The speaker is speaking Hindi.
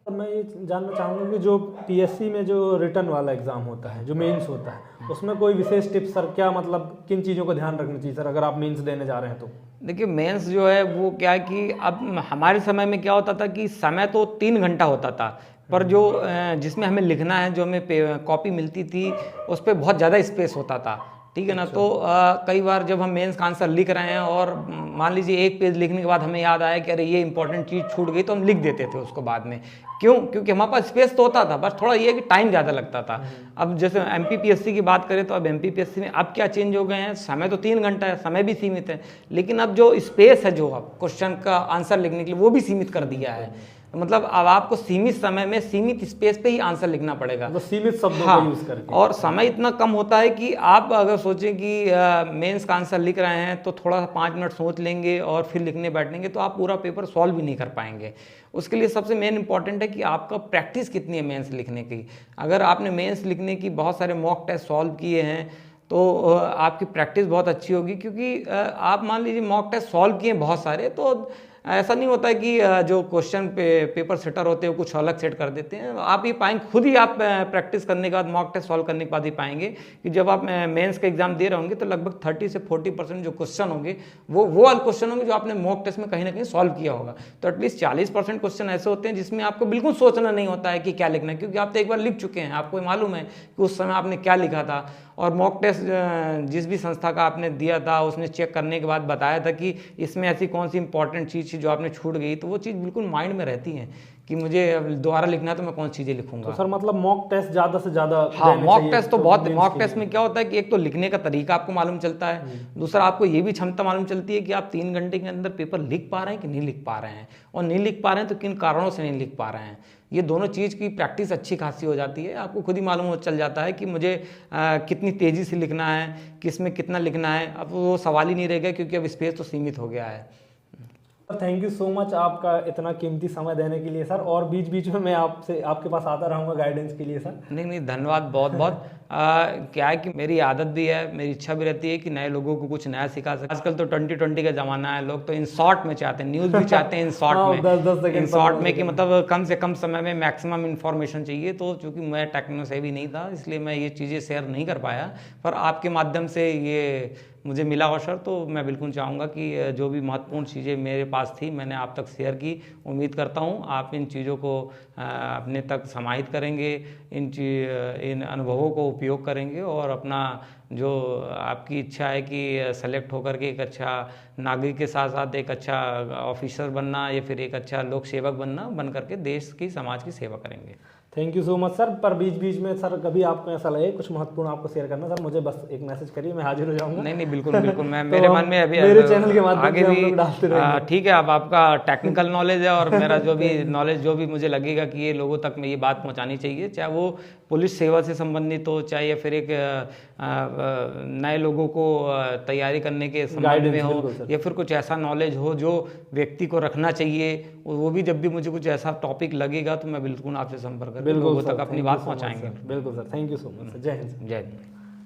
मैं ये जानना चाहूँगा कि जो पीएससी में जो रिटन वाला एग्ज़ाम होता है, जो मेंस होता है, उसमें कोई विशेष टिप्स सर, क्या मतलब किन चीज़ों को ध्यान रखना चाहिए सर, अगर आप मेंस देने जा रहे हैं तो? देखिए मेंस जो है वो क्या है कि अब हमारे समय में क्या होता था कि समय तो 3 घंटा होता था, पर जो जिसमें हमें लिखना है, जो हमें कॉपी मिलती थी, उस पर बहुत ज़्यादा स्पेस होता था, ठीक है ना। तो कई बार जब हम मेंस का आंसर लिख रहे हैं और मान लीजिए एक पेज लिखने के बाद हमें याद आया कि अरे ये इंपॉर्टेंट चीज़ छूट गई, तो हम लिख देते थे उसको बाद में। क्यों? क्योंकि हमारे पास स्पेस तो होता था, बस थोड़ा ये है कि टाइम ज़्यादा लगता था। अब जैसे एमपीपीएससी की बात करें तो अब एमपीपीएससी में अब क्या चेंज हो गए हैं, समय तो 3 घंटा है, समय भी सीमित है, लेकिन अब जो स्पेस है जो अब क्वेश्चन का आंसर लिखने के लिए वो भी सीमित कर दिया है। मतलब अब आपको सीमित समय में सीमित स्पेस पे ही आंसर लिखना पड़ेगा, मतलब सीमित शब्दों हाँ, का यूज़ करके। और समय इतना कम होता है कि आप अगर सोचें कि मेंस का आंसर लिख रहे हैं तो थोड़ा सा 5 मिनट सोच लेंगे और फिर लिखने बैठेंगे तो आप पूरा पेपर सॉल्व भी नहीं कर पाएंगे। उसके लिए सबसे मेन इंपॉर्टेंट है कि आपका प्रैक्टिस कितनी है मेंस लिखने की। अगर आपने मेंस लिखने की बहुत सारे मॉक टेस्ट सॉल्व किए हैं तो आपकी प्रैक्टिस बहुत अच्छी होगी, क्योंकि आप मान लीजिए मॉक टेस्ट सॉल्व किए बहुत सारे, तो ऐसा नहीं होता है कि जो क्वेश्चन पेपर सेटर होते हैं वो कुछ अलग सेट कर देते हैं। आप ये पाएंगे खुद ही, आप प्रैक्टिस करने के बाद, मॉक टेस्ट सॉल्व करने के बाद ही पाएंगे कि जब आप मेंस का एग्जाम दे रहे होंगे तो लगभग 30 से 40% जो क्वेश्चन होंगे वो वाले क्वेश्चन होंगे जो आपने मॉक टेस्ट में कहीं ना कहीं सॉल्व किया होगा। तो एटलीस्ट 40% क्वेश्चन ऐसे होते हैं जिसमें आपको बिल्कुल सोचना नहीं होता है कि क्या लिखना है, क्योंकि आप तो एक बार लिख चुके हैं, आपको मालूम है कि उस समय आपने क्या लिखा था। और मॉक टेस्ट जिस भी संस्था का आपने दिया था उसने चेक करने के बाद बताया था कि इसमें ऐसी कौन सी इंपॉर्टेंट चीज़ थी जो आपने छूट गई, तो वो चीज़ बिल्कुल माइंड में रहती है कि मुझे दोबारा लिखना है तो मैं कौन सी चीज़ें लिखूंगा। तो सर मतलब मॉक टेस्ट ज़्यादा से ज़्यादा हाँ, देने मॉक चाहिए टेस्ट तो तो बहुत, मेंस मॉक के टेस्ट लिए। में क्या होता है कि एक तो लिखने का तरीका आपको मालूम चलता है, दूसरा आपको ये भी क्षमता मालूम चलती है कि आप 3 घंटे के अंदर पेपर लिख पा रहे हैं कि नहीं लिख पा रहे हैं, और नहीं लिख पा रहे हैं तो किन कारणों से नहीं लिख पा रहे हैं। ये दोनों चीज़ की प्रैक्टिस अच्छी खासी हो जाती है, आपको खुद ही मालूम हो चल जाता है कि मुझे कितनी तेज़ी से लिखना है, किस में कितना लिखना है। अब वो सवाल ही नहीं रहेगा क्योंकि अब स्पेस तो सीमित हो गया है। थैंक यू सो मच आपका इतना कीमती समय देने के लिए सर, और बीच बीच में मैं आपसे आपके पास आता रहूँगा गाइडेंस के लिए सर। नहीं नहीं, धन्यवाद बहुत बहुत। क्या है कि मेरी आदत भी है, मेरी इच्छा भी रहती है कि नए लोगों को कुछ नया सिखा सके। आजकल तो 2020 का ज़माना है, लोग तो इन शॉर्ट में चाहते हैं, न्यूज़ भी चाहते हैं इन शॉर्ट हाँ, में, 10-10 सेकंड, इन शॉर्ट 15 में कि सेकंड। मतलब कम से कम समय में मैक्सिमम इन्फॉर्मेशन चाहिए। तो चूँकि मैं टेक्नो सेवी नहीं था इसलिए मैं ये चीज़ें शेयर नहीं कर पाया, पर आपके माध्यम से ये मुझे मिला अवसर, तो मैं बिल्कुल चाहूँगा कि जो भी महत्वपूर्ण चीज़ें मेरे पास थी मैंने आप तक शेयर की। उम्मीद करता हूँ आप इन चीज़ों को अपने तक समाहित करेंगे, इन अनुभवों को उपयोग करेंगे और अपना जो आपकी इच्छा है कि सेलेक्ट होकर के एक अच्छा नागरिक के साथ साथ एक अच्छा ऑफिसर बनना या फिर एक अच्छा लोक सेवक बन करके देश की, समाज की सेवा करेंगे। Thank you so much sir. पर बीच बीच में सर कभी आपको ऐसा लगे कुछ महत्वपूर्ण आपको शेयर करना, सर मुझे बस एक मैसेज करिए, मैं हाजिर हो जाऊंगा। नहीं नहीं, बिल्कुल बिल्कुल, मैं तो मेरे मन में अभी मेरे चैनल के माध्यम आगे से हम भी लोग डालते रहेंगे। ठीक है। अब आपका टेक्निकल नॉलेज है और मेरा जो भी नॉलेज, जो भी मुझे लगेगा कि ये लोगों तक में ये बात पहुंचानी चाहिए, चाहे वो पुलिस सेवा से संबंधित हो, चाहे या फिर एक नए लोगों को तैयारी करने के संबंध में हो, या फिर कुछ ऐसा नॉलेज हो जो व्यक्ति को रखना चाहिए, वो भी जब भी मुझे कुछ ऐसा टॉपिक लगेगा तो मैं बिल्कुल आपसे संपर्क करके लोगों तक अपनी बात पहुंचाएंगे। बिल्कुल sir, thank you so much, जय हिंद। जय हिंद।